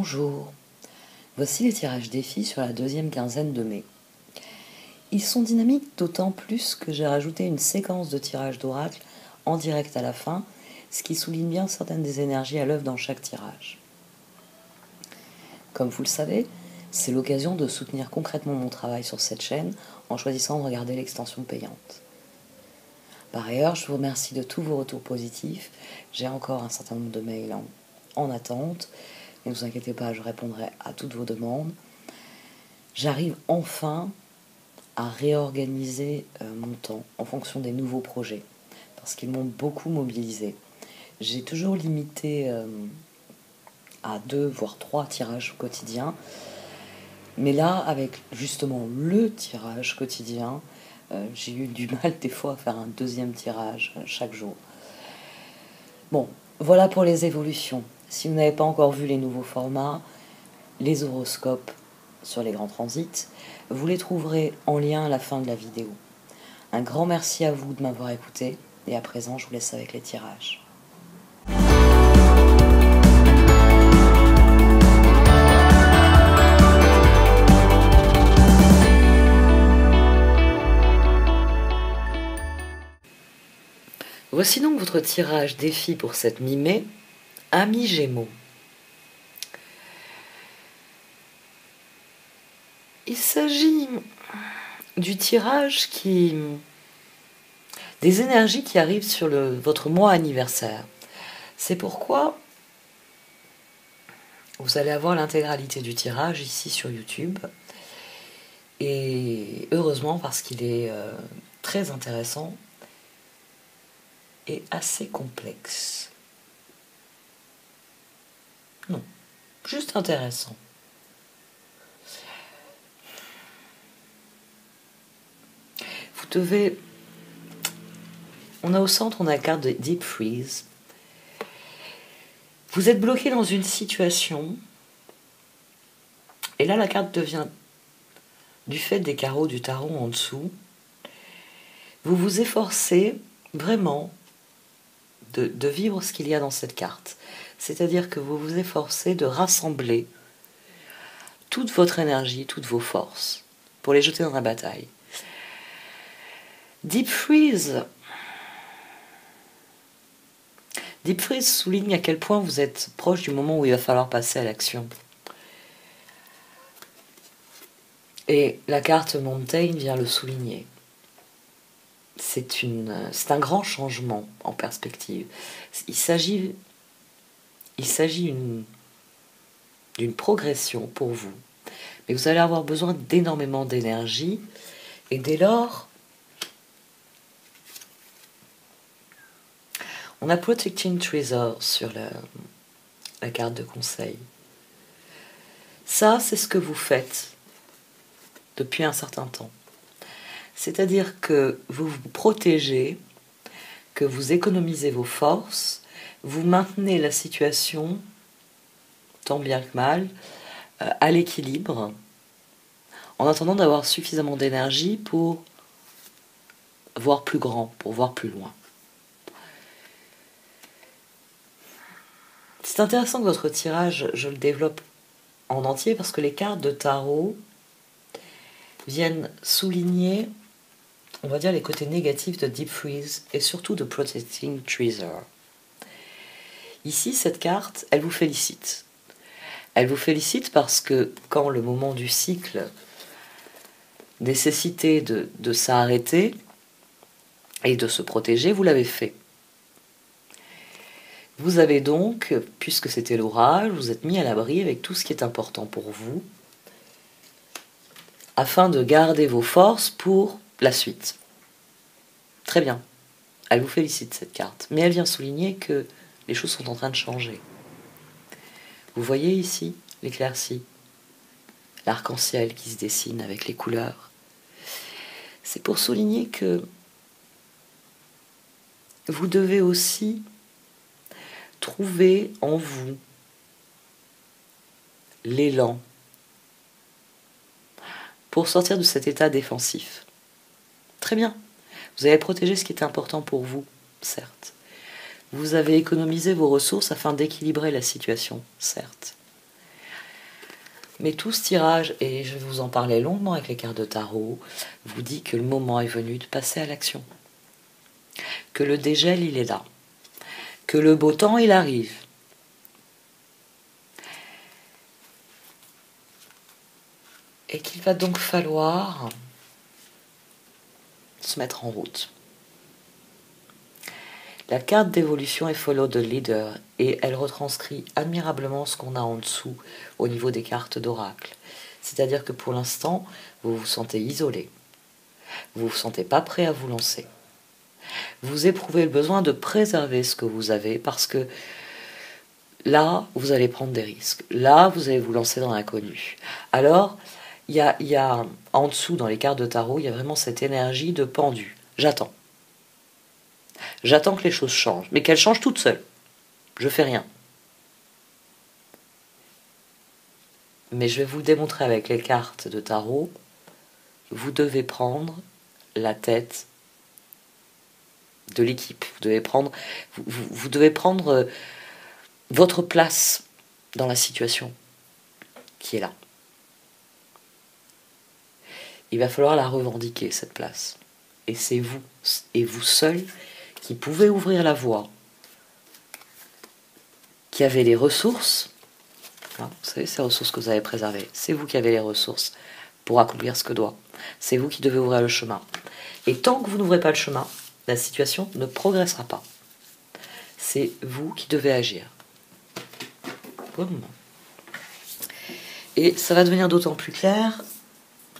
Bonjour, voici les tirages défis sur la deuxième quinzaine de mai. Ils sont dynamiques d'autant plus que j'ai rajouté une séquence de tirages d'oracle en direct à la fin, ce qui souligne bien certaines des énergies à l'œuvre dans chaque tirage. Comme vous le savez, c'est l'occasion de soutenir concrètement mon travail sur cette chaîne en choisissant de regarder l'extension payante. Par ailleurs, je vous remercie de tous vos retours positifs. J'ai encore un certain nombre de mails en attente. Ne vous inquiétez pas, je répondrai à toutes vos demandes. J'arrive enfin à réorganiser mon temps en fonction des nouveaux projets, parce qu'ils m'ont beaucoup mobilisé. J'ai toujours limité à 2 voire 3 tirages quotidiens, mais là, avec justement le tirage quotidien, j'ai eu du mal des fois à faire un deuxième tirage chaque jour. Bon, voilà pour les évolutions. Si vous n'avez pas encore vu les nouveaux formats, les horoscopes sur les grands transits, vous les trouverez en lien à la fin de la vidéo. Un grand merci à vous de m'avoir écouté, et à présent je vous laisse avec les tirages. Voici donc votre tirage défi pour cette mi-mai, Amis Gémeaux. Il s'agit du tirage des énergies qui arrivent sur votre mois anniversaire. C'est pourquoi vous allez avoir l'intégralité du tirage ici sur YouTube. Et heureusement, parce qu'il est très intéressant et assez complexe. Non, juste intéressant. Vous devez... On a au centre, on a la carte de Deep Freeze. Vous êtes bloqué dans une situation. Et là, la carte devient, du fait des carreaux du tarot en dessous, vous vous efforcez vraiment de vivre ce qu'il y a dans cette carte. C'est-à-dire que vous vous efforcez de rassembler toute votre énergie, toutes vos forces, pour les jeter dans la bataille. Deep Freeze souligne à quel point vous êtes proche du moment où il va falloir passer à l'action. Et la carte Mountain vient le souligner. C'est un grand changement en perspective. Il s'agit d'une progression pour vous. Mais vous allez avoir besoin d'énormément d'énergie. Et dès lors, on a Protecting Treasure sur la carte de conseil. Ça, c'est ce que vous faites depuis un certain temps. C'est-à-dire que vous vous protégez, que vous économisez vos forces, vous maintenez la situation, tant bien que mal, à l'équilibre, en attendant d'avoir suffisamment d'énergie pour voir plus grand, pour voir plus loin. C'est intéressant que votre tirage, je le développe en entier, parce que les cartes de tarot viennent souligner, on va dire, les côtés négatifs de Deep Freeze et surtout de Protecting Treasure. Ici, cette carte, elle vous félicite. Elle vous félicite parce que quand le moment du cycle nécessitait de s'arrêter et de se protéger, vous l'avez fait. Vous avez donc, puisque c'était l'orage, vous êtes mis à l'abri avec tout ce qui est important pour vous, afin de garder vos forces pour la suite. Très bien. Elle vous félicite, cette carte. Mais elle vient souligner que les choses sont en train de changer. Vous voyez ici l'éclaircie, l'arc-en-ciel qui se dessine avec les couleurs. C'est pour souligner que vous devez aussi trouver en vous l'élan pour sortir de cet état défensif. Très bien. Vous avez protégé ce qui était important pour vous, certes. Vous avez économisé vos ressources afin d'équilibrer la situation, certes. Mais tout ce tirage, et je vous en parlais longuement avec les cartes de tarot, vous dit que le moment est venu de passer à l'action. Que le dégel, il est là. Que le beau temps, il arrive. Et qu'il va donc falloir se mettre en route. La carte d'évolution est Follow the Leader et elle retranscrit admirablement ce qu'on a en dessous au niveau des cartes d'oracle. C'est-à-dire que pour l'instant, vous vous sentez isolé. Vous ne vous sentez pas prêt à vous lancer. Vous éprouvez le besoin de préserver ce que vous avez parce que là, vous allez prendre des risques. Là, vous allez vous lancer dans l'inconnu. Alors, il y a en dessous, dans les cartes de tarot, il y a vraiment cette énergie de pendu. J'attends. J'attends que les choses changent, mais qu'elles changent toutes seules. Je fais rien. Mais je vais vous le démontrer avec les cartes de tarot. Vous devez prendre la tête de l'équipe. Vous devez prendre votre place dans la situation qui est là. Il va falloir la revendiquer, cette place. Et c'est vous, et vous seul, qui pouvez ouvrir la voie, qui avez les ressources, hein, vous savez, ces ressources que vous avez préservées, c'est vous qui avez les ressources pour accomplir ce que doit. C'est vous qui devez ouvrir le chemin. Et tant que vous n'ouvrez pas le chemin, la situation ne progressera pas. C'est vous qui devez agir. Boum. Et ça va devenir d'autant plus clair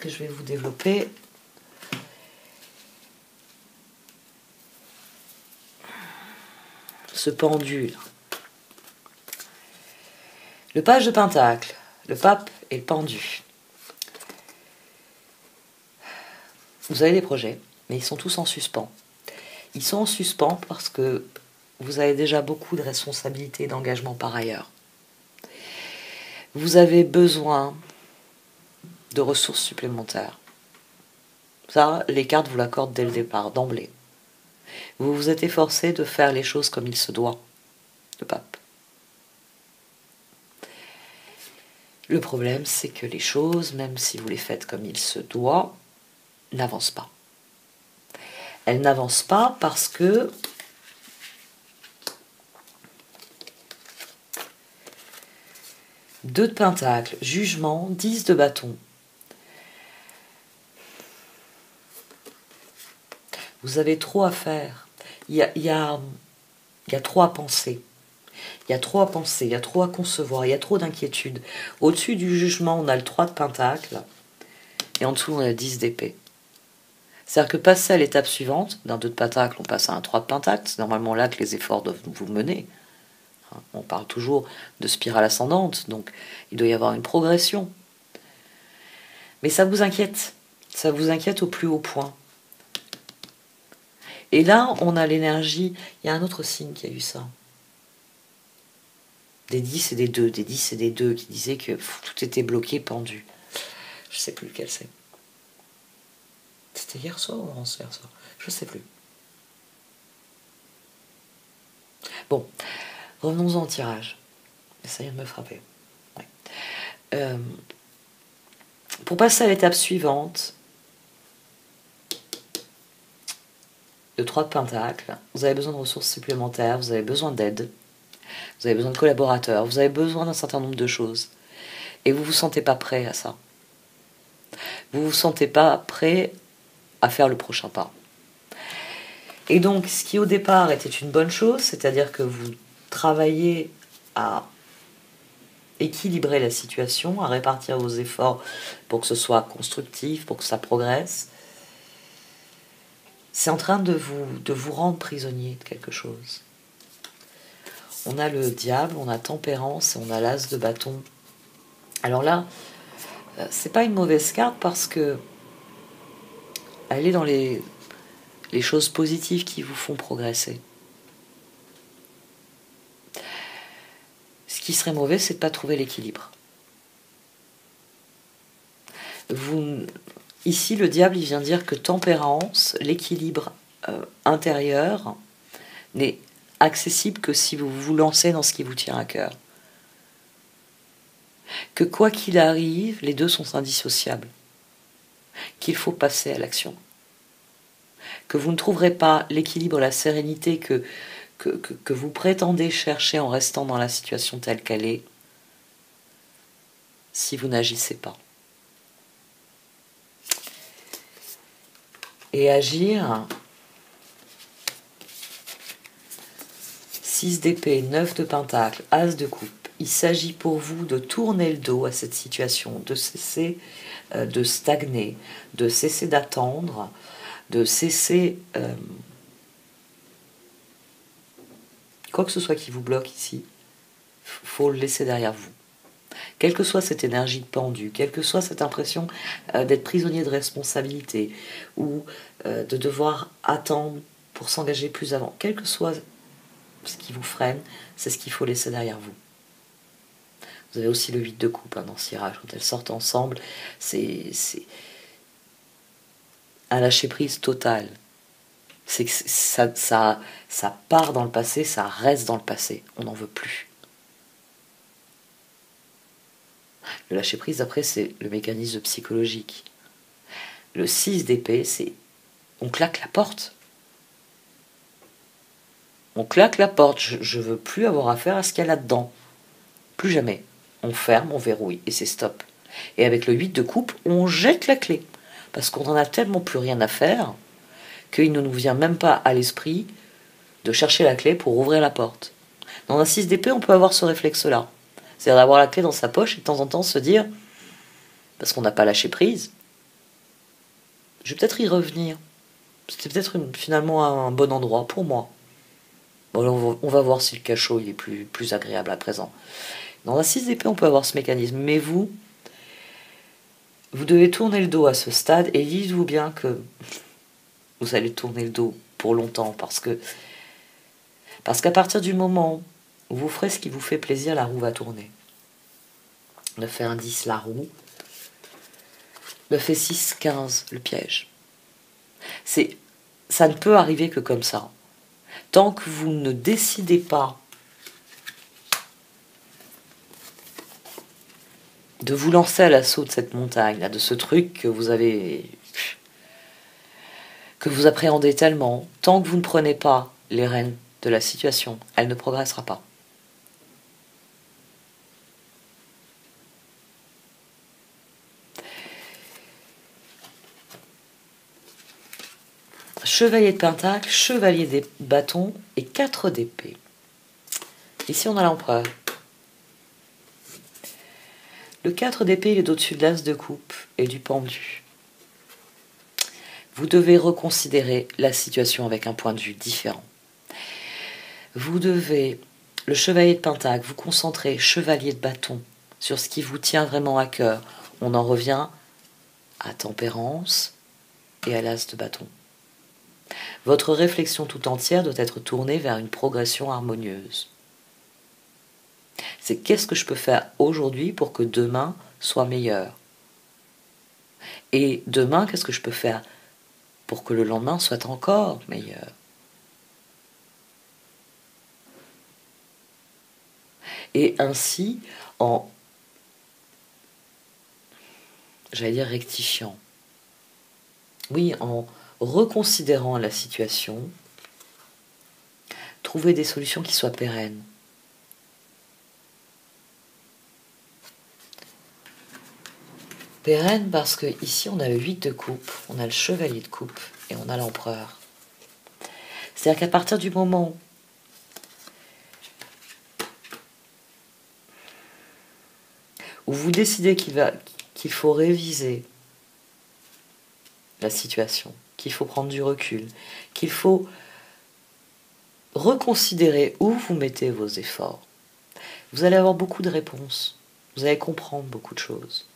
que je vais vous développer ce pendule. Le page de Pentacle, le pape et le pendu. Vous avez des projets, mais ils sont tous en suspens. Ils sont en suspens parce que vous avez déjà beaucoup de responsabilités et d'engagement par ailleurs. Vous avez besoin de ressources supplémentaires. Ça, les cartes vous l'accordent dès le départ, d'emblée. Vous vous êtes efforcé de faire les choses comme il se doit, le pape. Le problème, c'est que les choses, même si vous les faites comme il se doit, n'avancent pas. Elles n'avancent pas parce que Deux de Pentacle, Jugement, 10 de bâton. Vous avez trop à faire. Il y a trop à penser. Il y a trop à penser, il y a trop à concevoir, il y a trop d'inquiétude. Au-dessus du Jugement, on a le 3 de Pentacle. Et en dessous, on a le 10 d'épée. C'est-à-dire que passer à l'étape suivante, d'un 2 de Pentacle, on passe à un 3 de Pentacle. C'est normalement là que les efforts doivent vous mener. On parle toujours de spirale ascendante, donc il doit y avoir une progression. Mais ça vous inquiète. Ça vous inquiète au plus haut point. Et là, on a l'énergie. Il y a un autre signe qui a eu ça. Des 10 et des 2. Des 10 et des 2 qui disaient que tout était bloqué, pendu. Je ne sais plus lequel c'est. C'était hier soir ou avant-hier soir? Je ne sais plus. Bon, revenons-en au tirage. Ça vient de me frapper. Ouais. Pour passer à l'étape suivante, le 3 de Pentacle, vous avez besoin de ressources supplémentaires, vous avez besoin d'aide, vous avez besoin de collaborateurs, vous avez besoin d'un certain nombre de choses. Et vous ne vous sentez pas prêt à ça. Vous ne vous sentez pas prêt à faire le prochain pas. Et donc, ce qui au départ était une bonne chose, c'est-à-dire que vous travaillez à équilibrer la situation, à répartir vos efforts pour que ce soit constructif, pour que ça progresse, c'est en train de vous rendre prisonnier de quelque chose. On a le diable, on a tempérance et on a l'as de bâton. Alors là, c'est pas une mauvaise carte parce que elle est dans les choses positives qui vous font progresser. Ce qui serait mauvais, c'est de ne pas trouver l'équilibre. Ici, le diable, il vient dire que tempérance, l'équilibre intérieur, n'est accessible que si vous vous lancez dans ce qui vous tient à cœur. que quoi qu'il arrive, les deux sont indissociables, qu'il faut passer à l'action, que vous ne trouverez pas l'équilibre, la sérénité que vous prétendez chercher en restant dans la situation telle qu'elle est, si vous n'agissez pas. Et agir, 6 d'épée, 9 de pentacle, as de coupe. Il s'agit pour vous de tourner le dos à cette situation, de cesser de stagner, de cesser d'attendre, de cesser quoi que ce soit qui vous bloque ici, il faut le laisser derrière vous. Quelle que soit cette énergie de pendu, quelle que soit cette impression d'être prisonnier de responsabilité ou de devoir attendre pour s'engager plus avant, quel que soit ce qui vous freine, c'est ce qu'il faut laisser derrière vous. Vous avez aussi le 8 de coupe dans ce tirage, quand elles sortent ensemble, c'est un lâcher-prise total. C'est que ça part dans le passé, ça reste dans le passé, on n'en veut plus. Le lâcher-prise, après, c'est le mécanisme psychologique. Le 6 d'épée, c'est on claque la porte. On claque la porte, je veux plus avoir affaire à ce qu'il y a là-dedans. Plus jamais. On ferme, on verrouille, et c'est stop. Et avec le 8 de coupe, on jette la clé. Parce qu'on n'en a tellement plus rien à faire qu'il ne nous vient même pas à l'esprit de chercher la clé pour ouvrir la porte. Dans un 6 d'épée, on peut avoir ce réflexe-là. C'est-à-dire d'avoir la clé dans sa poche et de temps en temps se dire, parce qu'on n'a pas lâché prise, je vais peut-être y revenir. C'était peut-être finalement un bon endroit pour moi. Bon, on va voir si le cachot il est plus agréable à présent. Dans un 6 d'épée, on peut avoir ce mécanisme. Mais vous devez tourner le dos à ce stade et dites-vous bien que vous allez tourner le dos pour longtemps parce qu'à partir du moment où vous ferez ce qui vous fait plaisir, la roue va tourner. 9 et 1, 10, la roue. 9 et 6, 15, le piège. Ça ne peut arriver que comme ça. Tant que vous ne décidez pas de vous lancer à l'assaut de cette montagne, là, de ce truc que vous appréhendez tellement, tant que vous ne prenez pas les rênes de la situation, elle ne progressera pas. Chevalier de pentacle, chevalier des bâtons et 4 d'épée. Ici, on a l'empereur. Le 4 d'épée, il est au-dessus de l'as de coupe et du pendu. Vous devez reconsidérer la situation avec un point de vue différent. Vous devez, le chevalier de pentacle, vous concentrer, chevalier de bâton, sur ce qui vous tient vraiment à cœur. On en revient à tempérance et à l'as de bâton. Votre réflexion tout entière doit être tournée vers une progression harmonieuse. C'est qu'est-ce que je peux faire aujourd'hui pour que demain soit meilleur? Et demain, qu'est-ce que je peux faire pour que le lendemain soit encore meilleur? Et ainsi, rectifiant. Oui, en reconsidérant la situation, trouver des solutions qui soient pérennes. Pérenne parce que ici on a le 8 de coupe, on a le chevalier de coupe et on a l'empereur. C'est-à-dire qu'à partir du moment où vous décidez qu'il faut réviser la situation, qu'il faut prendre du recul, qu'il faut reconsidérer où vous mettez vos efforts, vous allez avoir beaucoup de réponses, vous allez comprendre beaucoup de choses.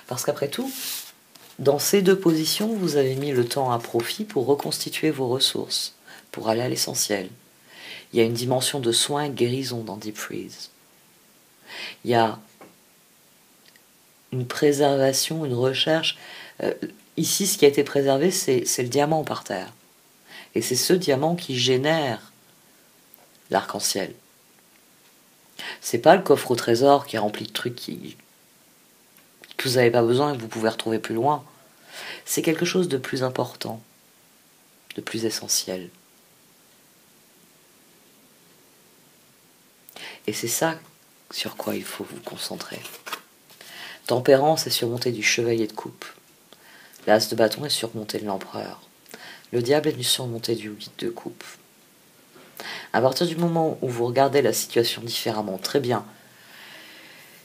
Parce qu'après tout, dans ces deux positions, vous avez mis le temps à profit pour reconstituer vos ressources, pour aller à l'essentiel. Il y a une dimension de soin et de guérison dans Deep Freeze. Il y a une préservation, une recherche. Ici, ce qui a été préservé, c'est le diamant par terre. Et c'est ce diamant qui génère l'arc-en-ciel. C'est pas le coffre au trésor qui est rempli de trucs que vous n'avez pas besoin et que vous pouvez retrouver plus loin. C'est quelque chose de plus important, de plus essentiel. Et c'est ça sur quoi il faut vous concentrer. Tempérance est surmontée du chevalier de coupe. L'as de bâton est surmonté de l'empereur. Le diable est surmonté du 8 de coupe. À partir du moment où vous regardez la situation différemment, très bien,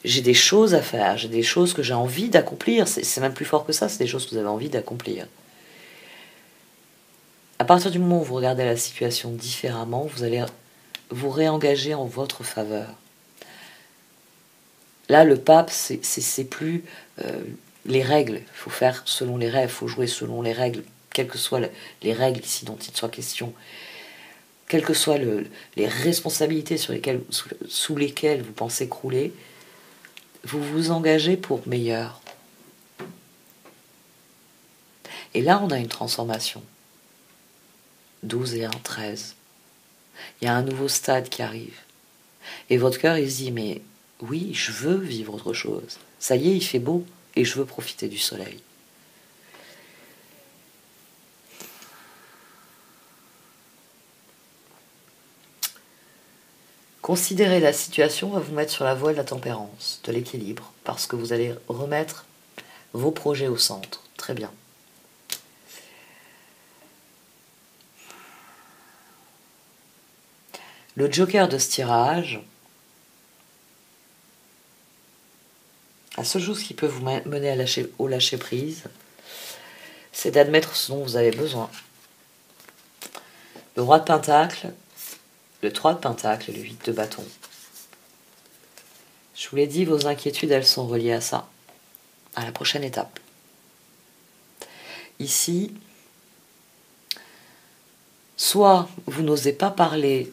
j'ai des choses à faire, j'ai des choses que j'ai envie d'accomplir, c'est même plus fort que ça, c'est des choses que vous avez envie d'accomplir. À partir du moment où vous regardez la situation différemment, vous allez vous réengager en votre faveur. Là, le pape, c'est plus les règles. Il faut faire selon les règles, il faut jouer selon les règles, quelles que soient les règles ici dont il soit question, quelles que soient les responsabilités sous lesquelles vous pensez crouler, vous vous engagez pour meilleur. Et là, on a une transformation. 12 et 1, 13. Il y a un nouveau stade qui arrive. Et votre cœur, il se dit, mais oui, je veux vivre autre chose. Ça y est, il fait beau et je veux profiter du soleil. Considérer la situation va vous mettre sur la voie de la tempérance, de l'équilibre, parce que vous allez remettre vos projets au centre. Très bien. Le joker de ce tirage, la seule chose qui peut vous mener au lâcher-prise, c'est d'admettre ce dont vous avez besoin. Le roi de pentacle, le 3 de pentacle et le 8 de bâton. Je vous l'ai dit, vos inquiétudes, elles sont reliées à ça, à la prochaine étape. Ici, soit vous n'osez pas parler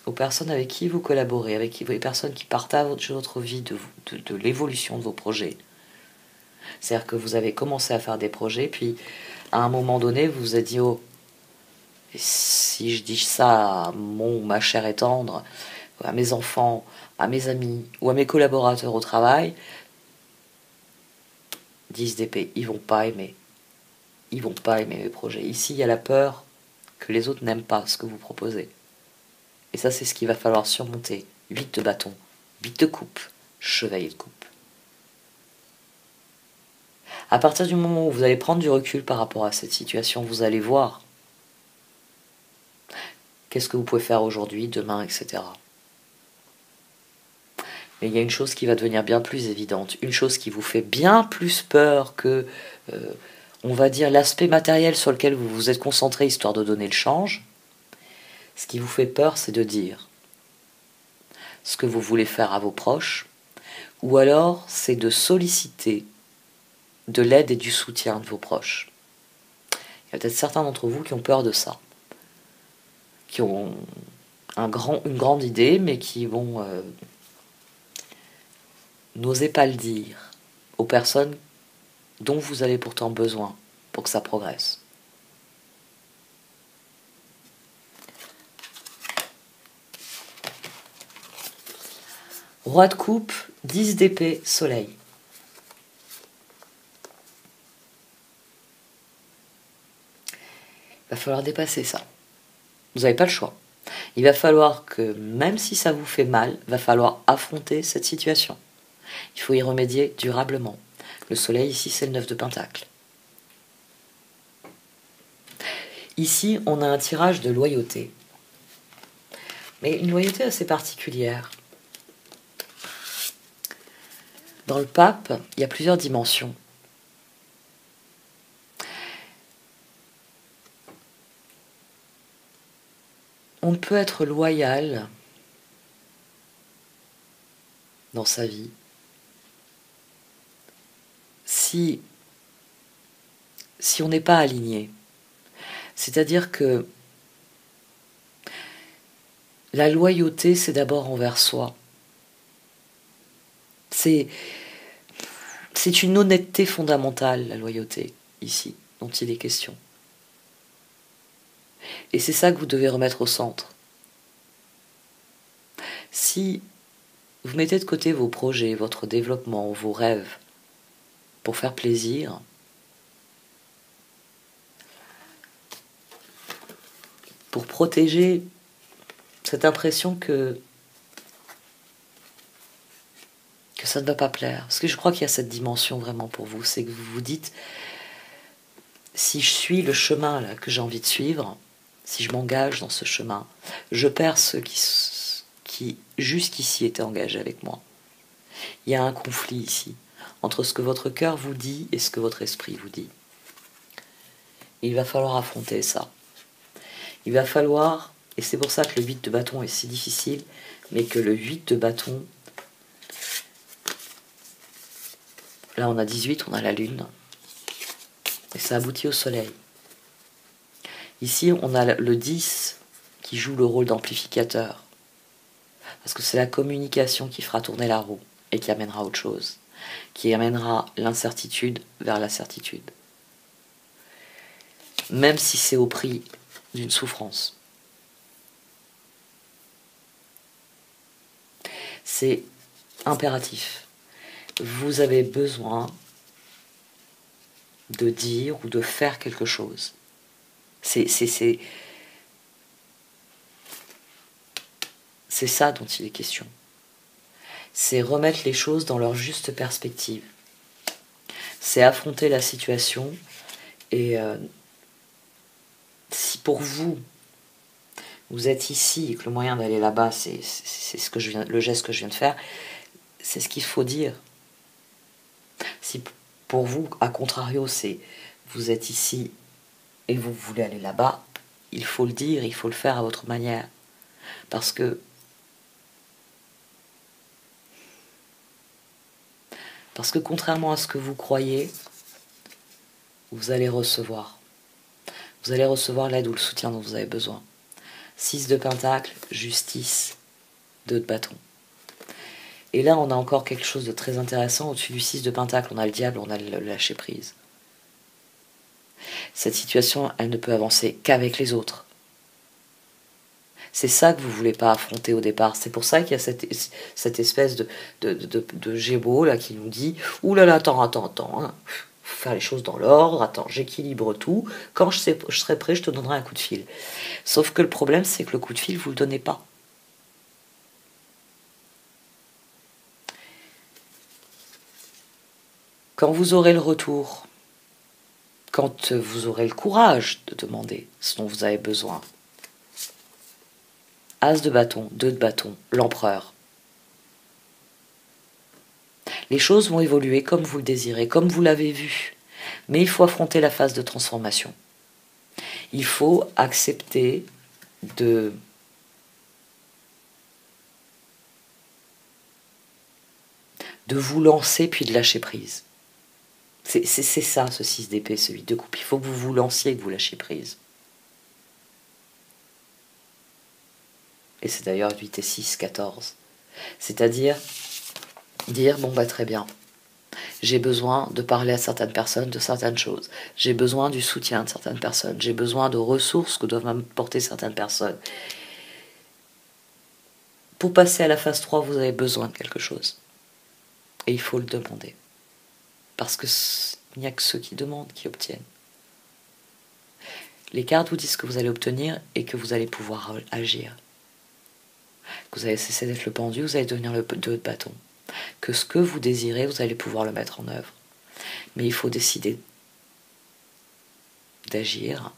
aux personnes avec qui vous collaborez, avec les personnes qui partagent votre vie, de l'évolution de vos projets. C'est-à-dire que vous avez commencé à faire des projets, puis à un moment donné, vous vous êtes dit, oh, si je dis ça à mon ou ma chère et tendre, à mes enfants, à mes amis ou à mes collaborateurs au travail, 10 d'épée, ils vont pas aimer. Ils vont pas aimer mes projets. Ici, il y a la peur que les autres n'aiment pas ce que vous proposez. Et ça, c'est ce qu'il va falloir surmonter. 8 de bâton, 8 de coupe, chevalier de coupe. À partir du moment où vous allez prendre du recul par rapport à cette situation, vous allez voir qu'est-ce que vous pouvez faire aujourd'hui, demain, etc. Mais il y a une chose qui va devenir bien plus évidente, une chose qui vous fait bien plus peur que, on va dire, l'aspect matériel sur lequel vous vous êtes concentré histoire de donner le change. Ce qui vous fait peur, c'est de dire ce que vous voulez faire à vos proches, ou alors c'est de solliciter de l'aide et du soutien de vos proches. Il y a peut-être certains d'entre vous qui ont peur de ça, qui ont une grande idée, mais qui vont n'oser pas le dire aux personnes dont vous avez pourtant besoin pour que ça progresse. Roi de coupe, 10 d'épée, soleil. Il va falloir dépasser ça. Vous n'avez pas le choix. Il va falloir que, même si ça vous fait mal, il va falloir affronter cette situation. Il faut y remédier durablement. Le soleil, ici, c'est le 9 de pentacle. Ici, on a un tirage de loyauté. Mais une loyauté assez particulière. Dans le pape, il y a plusieurs dimensions. On peut être loyal dans sa vie si on n'est pas aligné. C'est-à-dire que la loyauté, c'est d'abord envers soi. C'est une honnêteté fondamentale, la loyauté, ici, dont il est question. Et c'est ça que vous devez remettre au centre. Si vous mettez de côté vos projets, votre développement, vos rêves, pour faire plaisir, pour protéger cette impression que ça ne va pas plaire. Parce que je crois qu'il y a cette dimension vraiment pour vous, c'est que vous vous dites, si je suis le chemin là que j'ai envie de suivre, si je m'engage dans ce chemin, je perds ceux qui jusqu'ici étaient engagés avec moi. Il y a un conflit ici, entre ce que votre cœur vous dit et ce que votre esprit vous dit. Et il va falloir affronter ça. Il va falloir, et c'est pour ça que le 8 de bâton est si difficile, mais que le 8 de bâton, là on a 18, on a la lune, et ça aboutit au soleil. Ici on a le 10 qui joue le rôle d'amplificateur, parce que c'est la communication qui fera tourner la roue, et qui amènera autre chose, qui amènera l'incertitude vers la certitude. Même si c'est au prix d'une souffrance. C'est impératif. Vous avez besoin de dire ou de faire quelque chose. C'est ça dont il est question. C'est remettre les choses dans leur juste perspective. C'est affronter la situation et si pour vous, vous êtes ici et que le moyen d'aller là-bas, c'est ce que le geste que je viens de faire, c'est ce qu'il faut dire. Si pour vous, à contrario, c'est vous êtes ici et vous voulez aller là-bas, il faut le dire, il faut le faire à votre manière. Parce que contrairement à ce que vous croyez, vous allez recevoir. Vous allez recevoir l'aide ou le soutien dont vous avez besoin. 6 de pentacle, justice, 2 de bâton. Et là, on a encore quelque chose de très intéressant. Au-dessus du 6 de pentacle, on a le diable, on a le lâcher prise. Cette situation, elle ne peut avancer qu'avec les autres. C'est ça que vous ne voulez pas affronter au départ. C'est pour ça qu'il y a cette espèce de Gémeaux là, qui nous dit « Ouh là là, attends, hein. Faut faire les choses dans l'ordre, attends, j'équilibre tout. Quand je serai prêt, je te donnerai un coup de fil. » Sauf que le problème, c'est que le coup de fil, vous ne le donnez pas. Quand vous aurez le retour, quand vous aurez le courage de demander ce dont vous avez besoin, As de bâton, 2 de bâton, l'empereur. Les choses vont évoluer comme vous le désirez, comme vous l'avez vu. Mais il faut affronter la phase de transformation. Il faut accepter de vous lancer puis de lâcher prise. C'est ça, ce 6 d'épée, ce 8 de coupe. Il faut que vous vous lanciez et que vous lâchiez prise. Et c'est d'ailleurs 8 et 6, 14. C'est-à-dire dire, bon bah très bien, j'ai besoin de parler à certaines personnes de certaines choses. J'ai besoin du soutien de certaines personnes. J'ai besoin de ressources que doivent m'apporter certaines personnes. Pour passer à la phase 3, vous avez besoin de quelque chose. Et il faut le demander. Parce qu'il n'y a que ceux qui demandent qui obtiennent. Les cartes vous disent ce que vous allez obtenir et que vous allez pouvoir agir. Que vous allez cesser d'être le pendu, vous allez devenir le 2 de bâton. Que ce que vous désirez, vous allez pouvoir le mettre en œuvre. Mais il faut décider d'agir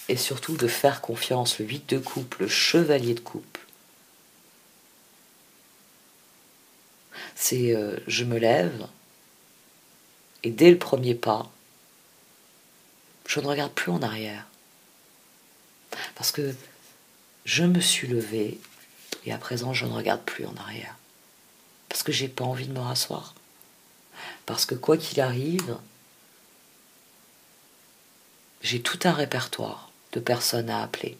et surtout de faire confiance. Le 8 de coupe, le chevalier de coupe. C'est je me lève et dès le premier pas, je ne regarde plus en arrière. Parce que je me suis levée et à présent je ne regarde plus en arrière. Parce que j'ai pas envie de me rasseoir. Parce que quoi qu'il arrive, j'ai tout un répertoire de personnes à appeler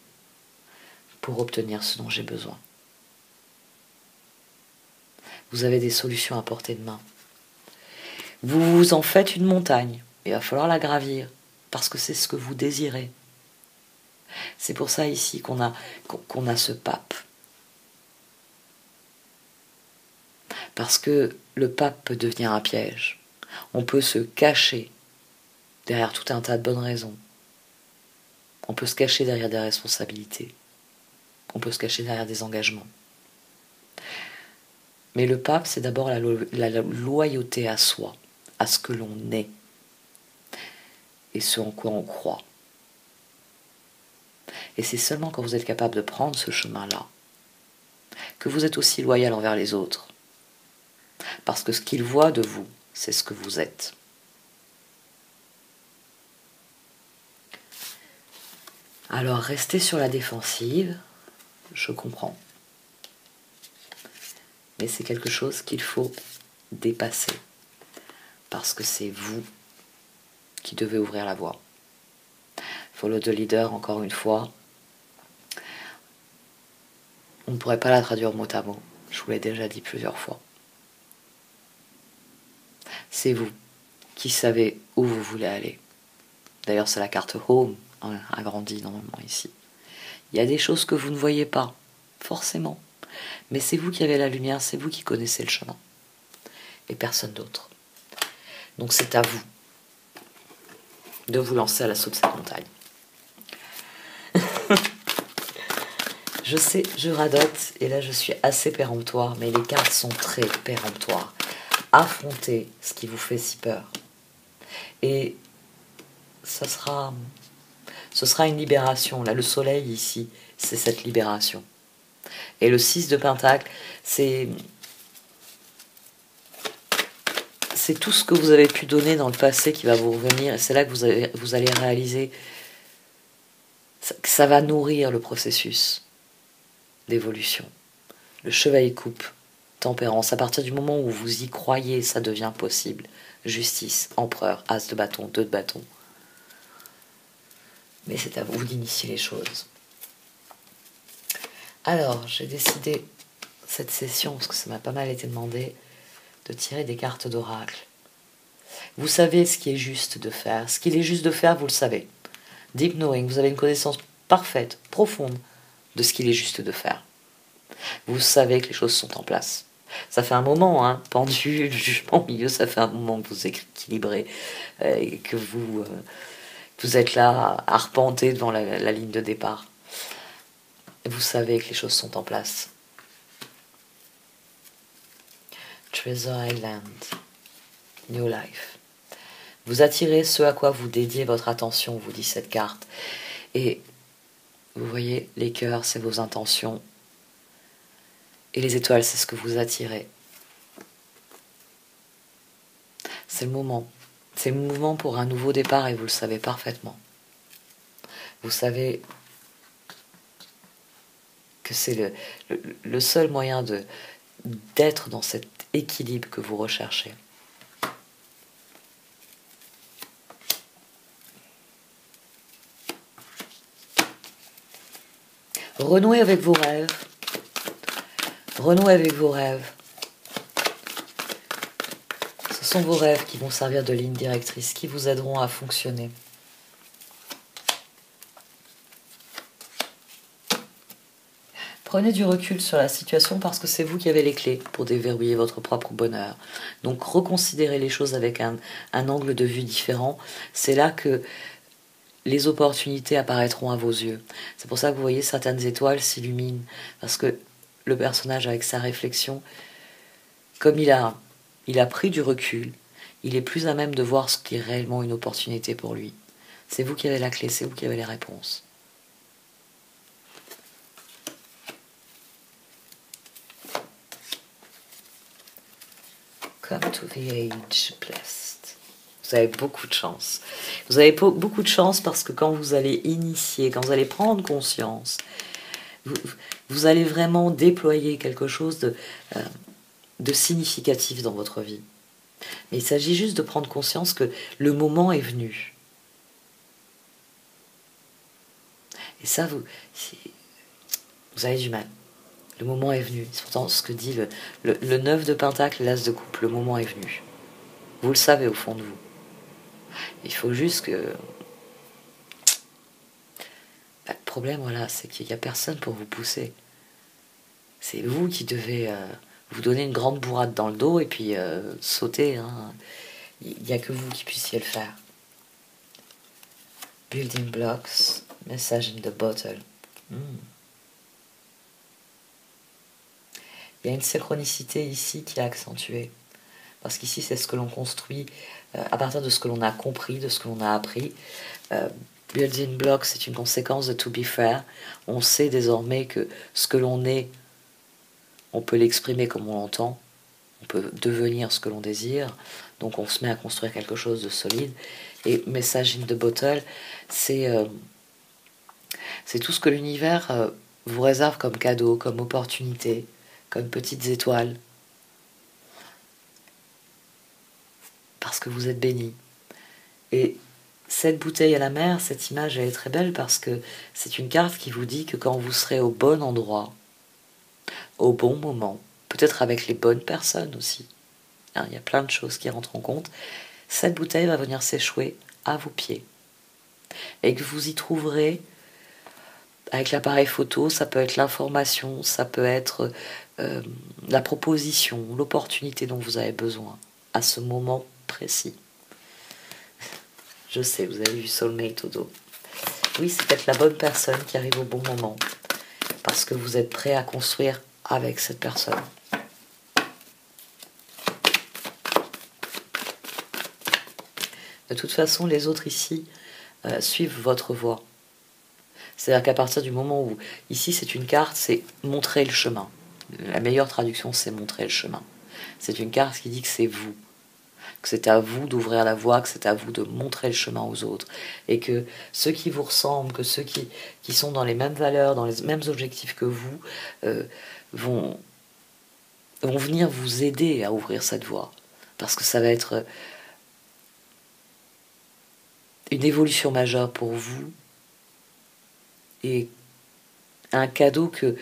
pour obtenir ce dont j'ai besoin. Vous avez des solutions à portée de main. Vous vous en faites une montagne. Il va falloir la gravir parce que c'est ce que vous désirez. C'est pour ça ici qu'on a ce pape. Parce que le pape peut devenir un piège. On peut se cacher derrière tout un tas de bonnes raisons. On peut se cacher derrière des responsabilités. On peut se cacher derrière des engagements. Mais le pape, c'est d'abord la loyauté à soi, à ce que l'on est, et ce en quoi on croit. Et c'est seulement quand vous êtes capable de prendre ce chemin-là que vous êtes aussi loyal envers les autres. Parce que ce qu'ils voient de vous, c'est ce que vous êtes. Alors, rester sur la défensive, je comprends. Mais c'est quelque chose qu'il faut dépasser. Parce que c'est vous qui devez ouvrir la voie. Follow the leader, encore une fois, on ne pourrait pas la traduire mot à mot. Je vous l'ai déjà dit plusieurs fois. C'est vous qui savez où vous voulez aller. D'ailleurs, c'est la carte Home, agrandie normalement ici. Il y a des choses que vous ne voyez pas, forcément. Mais c'est vous qui avez la lumière, c'est vous qui connaissez le chemin. Et personne d'autre. Donc c'est à vous de vous lancer à l'assaut de cette montagne. Je sais, je radote, et là je suis assez péremptoire, mais les cartes sont très péremptoires. Affrontez ce qui vous fait si peur. Et ce sera une libération. Là, le soleil ici, c'est cette libération. Et le 6 de Pentacle, c'est tout ce que vous avez pu donner dans le passé qui va vous revenir. Et c'est là que vous allez réaliser que ça va nourrir le processus d'évolution. Le chevalier coupe, tempérance. À partir du moment où vous y croyez, ça devient possible. Justice, empereur, as de bâton, 2 de bâton. Mais c'est à vous d'initier les choses. Alors, j'ai décidé, cette session, parce que ça m'a pas mal été demandé, de tirer des cartes d'oracle. Vous savez ce qui est juste de faire. Ce qu'il est juste de faire, vous le savez. Deep knowing, vous avez une connaissance parfaite, profonde, de ce qu'il est juste de faire. Vous savez que les choses sont en place. Ça fait un moment, hein, pendule, jugement au milieu, ça fait un moment que vous équilibrez, et que vous êtes là à arpenter devant la ligne de départ. Vous savez que les choses sont en place. Treasure Island, New Life. Vous attirez ce à quoi vous dédiez votre attention, vous dit cette carte. Et vous voyez, les cœurs, c'est vos intentions. Et les étoiles, c'est ce que vous attirez. C'est le moment. C'est le mouvement pour un nouveau départ et vous le savez parfaitement. Vous savez que c'est le seul moyen d'être dans cet équilibre que vous recherchez. Renouez avec vos rêves. Renouez avec vos rêves. Ce sont vos rêves qui vont servir de ligne directrice, qui vous aideront à fonctionner. Prenez du recul sur la situation parce que c'est vous qui avez les clés pour déverrouiller votre propre bonheur. Donc reconsidérez les choses avec un angle de vue différent. C'est là que les opportunités apparaîtront à vos yeux. C'est pour ça que vous voyez certaines étoiles s'illuminent. Parce que le personnage, avec sa réflexion, comme il a pris du recul, il est plus à même de voir ce qui est réellement une opportunité pour lui. C'est vous qui avez la clé, c'est vous qui avez les réponses. Come to the age blessed. Vous avez beaucoup de chance. Vous avez beaucoup de chance parce que quand vous allez initier, quand vous allez prendre conscience, vous allez vraiment déployer quelque chose de significatif dans votre vie. Mais il s'agit juste de prendre conscience que le moment est venu. Et ça, vous avez du mal. Le moment est venu. C'est pourtant ce que dit le 9 de Pentacle, l'As de coupe. Le moment est venu. Vous le savez au fond de vous. Il faut juste que... le problème, voilà, c'est qu'il n'y a personne pour vous pousser. C'est vous qui devez vous donner une grande bourrade dans le dos et puis sauter. Hein. Il n'y a que vous qui puissiez le faire. Building blocks, message in the bottle. Il y a une synchronicité ici qui est accentuée. Parce qu'ici, c'est ce que l'on construit à partir de ce que l'on a compris, de ce que l'on a appris. Building blocks, c'est une conséquence de to be fair. On sait désormais que ce que l'on est, on peut l'exprimer comme on l'entend. On peut devenir ce que l'on désire. Donc on se met à construire quelque chose de solide. Et message in the bottle, c'est tout ce que l'univers vous réserve comme cadeau, comme opportunité, comme petites étoiles. Parce que vous êtes béni. Et cette bouteille à la mer, cette image, elle est très belle parce que c'est une carte qui vous dit que quand vous serez au bon endroit, au bon moment, peut-être avec les bonnes personnes aussi, hein, il y a plein de choses qui rentrent en compte, cette bouteille va venir s'échouer à vos pieds. Et que vous y trouverez, avec l'appareil photo, ça peut être l'information, ça peut être la proposition, l'opportunité dont vous avez besoin à ce moment précis. Je sais, vous avez vu Soulmate au dos. Oui, c'est peut-être la bonne personne qui arrive au bon moment. Parce que vous êtes prêt à construire avec cette personne. De toute façon, les autres ici suivent votre voie. C'est-à-dire qu'à partir du moment où... Ici, c'est une carte, c'est montrer le chemin. La meilleure traduction, c'est montrer le chemin. C'est une carte qui dit que c'est vous. Que c'est à vous d'ouvrir la voie, que c'est à vous de montrer le chemin aux autres. Et que ceux qui vous ressemblent, que ceux qui sont dans les mêmes valeurs, dans les mêmes objectifs que vous, vont venir vous aider à ouvrir cette voie. Parce que ça va être une évolution majeure pour vous et un cadeau que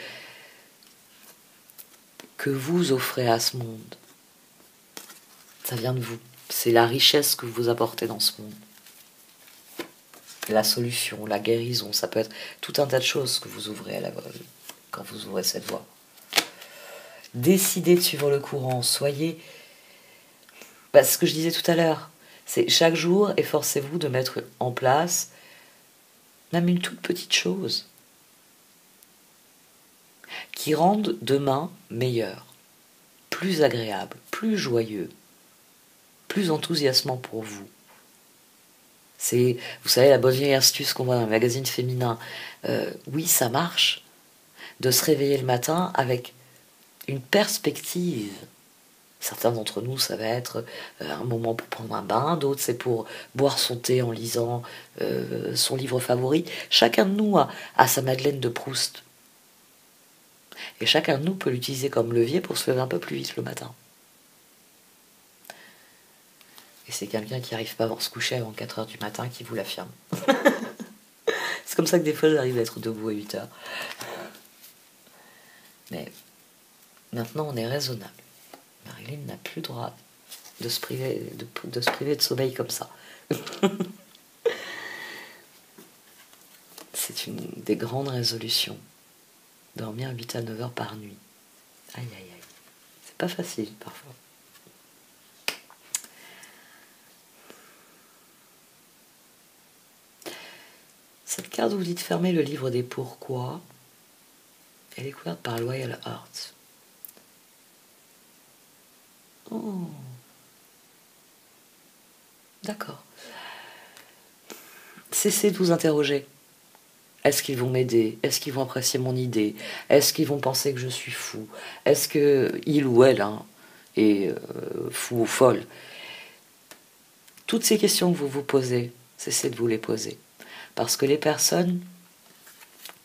vous offrez à ce monde. Ça vient de vous. C'est la richesse que vous apportez dans ce monde. La solution, la guérison, ça peut être tout un tas de choses que vous ouvrez quand vous ouvrez cette voie. Décidez de suivre le courant. Soyez... ce que je disais tout à l'heure, c'est chaque jour, efforcez-vous de mettre en place même une toute petite chose qui rende demain meilleur, plus agréable, plus joyeux, plus enthousiasmant pour vous. C'est, vous savez, la bonne vieille astuce qu'on voit dans le magazine féminin. Oui, ça marche de se réveiller le matin avec une perspective. Certains d'entre nous, ça va être un moment pour prendre un bain, d'autres c'est pour boire son thé en lisant son livre favori. Chacun de nous a sa Madeleine de Proust. Et chacun de nous peut l'utiliser comme levier pour se lever un peu plus vite le matin. Et c'est quelqu'un qui n'arrive pas à se coucher avant 4 heures du matin qui vous l'affirme. C'est comme ça que des fois j'arrive à être debout à 8 heures. Mais maintenant on est raisonnable. Marilyn n'a plus le droit de se priver de sommeil comme ça. C'est une des grandes résolutions. Dormir 8 à 9 heures par nuit. Aïe aïe aïe. C'est pas facile parfois. Cette carte vous dit de fermer le livre des pourquoi. Elle est couverte par Loyal Heart. Oh. D'accord. Cessez de vous interroger. Est-ce qu'ils vont m'aider? Est-ce qu'ils vont apprécier mon idée? Est-ce qu'ils vont penser que je suis fou? Est-ce que il ou elle est fou ou folle? Toutes ces questions que vous vous posez, cessez de vous les poser. Parce que les personnes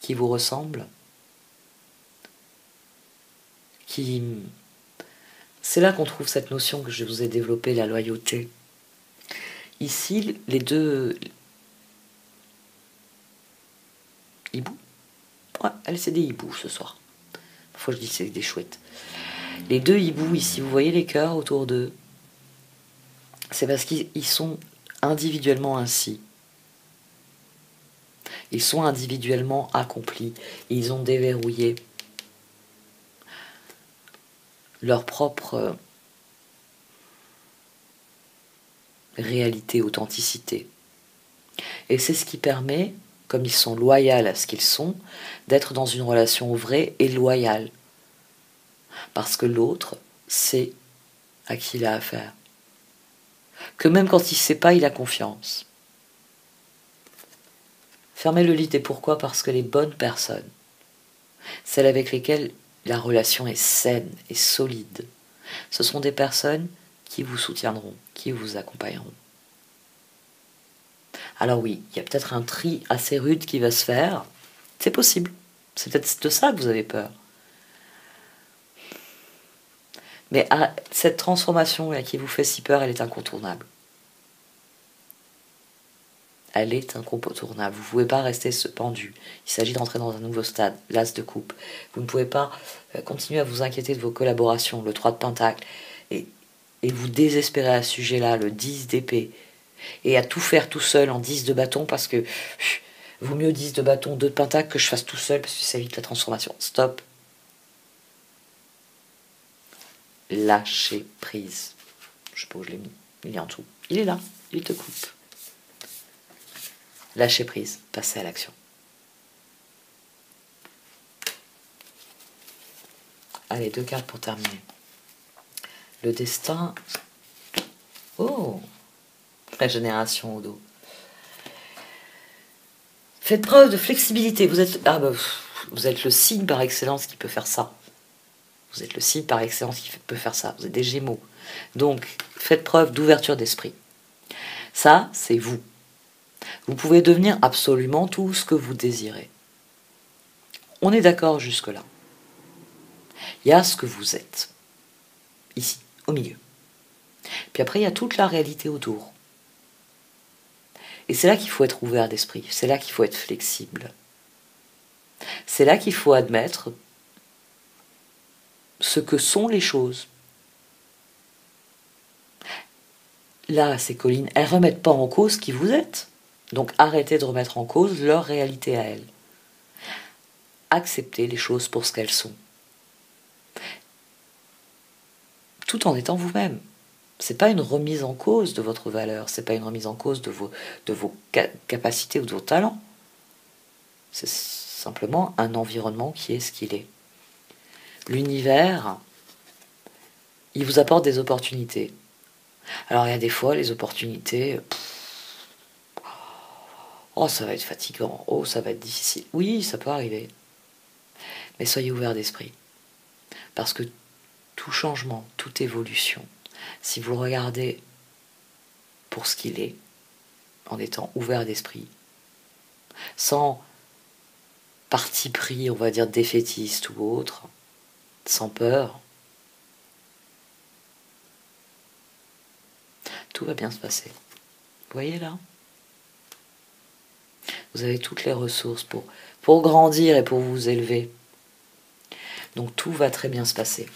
qui vous ressemblent, c'est là qu'on trouve cette notion que je vous ai développée, la loyauté. Ici, les deux hiboux. Ouais, c'est des hiboux ce soir. Parfois je dis que c'est des chouettes. Les deux hiboux ici, vous voyez les cœurs autour d'eux. C'est parce qu'ils sont individuellement ainsi. Ils sont individuellement accomplis. Ils ont déverrouillé leur propre réalité, authenticité. Et c'est ce qui permet, comme ils sont loyaux à ce qu'ils sont, d'être dans une relation vraie et loyale. Parce que l'autre sait à qui il a affaire. Que même quand il ne sait pas, il a confiance. Fermez le livre des pourquoi parce que les bonnes personnes, celles avec lesquelles la relation est saine et solide, ce sont des personnes qui vous soutiendront, qui vous accompagneront. Alors oui, il y a peut-être un tri assez rude qui va se faire. C'est possible. C'est peut-être de ça que vous avez peur. Mais cette transformation qui vous fait si peur, elle est incontournable. Elle est incontournable. Vous ne pouvez pas rester pendu. Il s'agit d'entrer dans un nouveau stade, l'as de coupe. Vous ne pouvez pas continuer à vous inquiéter de vos collaborations, le 3 de pentacle, et vous désespérer à ce sujet-là, le 10 d'épée, et à tout faire tout seul en 10 de bâton, parce que vaut mieux 10 de bâton, 2 de pentacle que je fasse tout seul, parce que ça évite la transformation. Stop. Lâcher prise. Je sais pas où je l'ai mis. Il est en dessous. Il est là. Il te coupe. Lâcher prise. Passez à l'action. Allez, 2 cartes pour terminer. Le destin. Oh, la génération au dos. Faites preuve de flexibilité. Vous êtes le signe par excellence qui peut faire ça. Vous êtes le signe par excellence qui peut faire ça. Vous êtes des Gémeaux. Donc, faites preuve d'ouverture d'esprit. Ça, c'est vous. Vous pouvez devenir absolument tout ce que vous désirez. On est d'accord jusque-là. Il y a ce que vous êtes. Ici, au milieu. Puis après, il y a toute la réalité autour. Et c'est là qu'il faut être ouvert d'esprit. C'est là qu'il faut être flexible. C'est là qu'il faut admettre ce que sont les choses. Là, ces collines, elles ne remettent pas en cause qui vous êtes. Donc arrêtez de remettre en cause leur réalité à elles. Acceptez les choses pour ce qu'elles sont. Tout en étant vous-même. C'est pas une remise en cause de votre valeur, c'est pas une remise en cause de vos capacités ou de vos talents. C'est simplement un environnement qui est ce qu'il est. L'univers, il vous apporte des opportunités. Alors il y a des fois, les opportunités, oh ça va être fatigant, oh ça va être difficile. Oui, ça peut arriver. Mais soyez ouverts d'esprit. Parce que tout changement, toute évolution, si vous le regardez pour ce qu'il est, en étant ouvert d'esprit, sans parti pris, on va dire défaitiste ou autre, sans peur, tout va bien se passer. Vous voyez là ? Vous avez toutes les ressources pour grandir et pour vous élever. Donc tout va très bien se passer.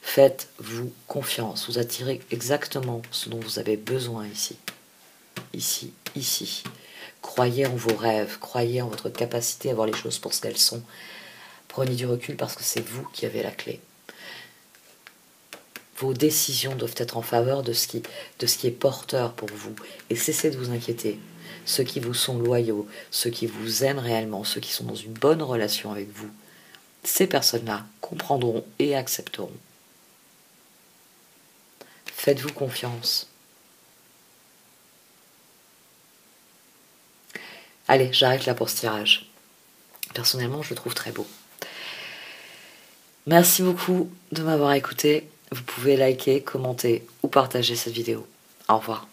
Faites-vous confiance. Vous attirez exactement ce dont vous avez besoin ici. Ici, ici. Croyez en vos rêves. Croyez en votre capacité à voir les choses pour ce qu'elles sont. Prenez du recul parce que c'est vous qui avez la clé. Vos décisions doivent être en faveur de ce qui est porteur pour vous. Et cessez de vous inquiéter. Ceux qui vous sont loyaux, ceux qui vous aiment réellement, ceux qui sont dans une bonne relation avec vous, ces personnes-là comprendront et accepteront. Faites-vous confiance. Allez, j'arrête là pour ce tirage. Personnellement, je le trouve très beau. Merci beaucoup de m'avoir écouté. Vous pouvez liker, commenter ou partager cette vidéo. Au revoir.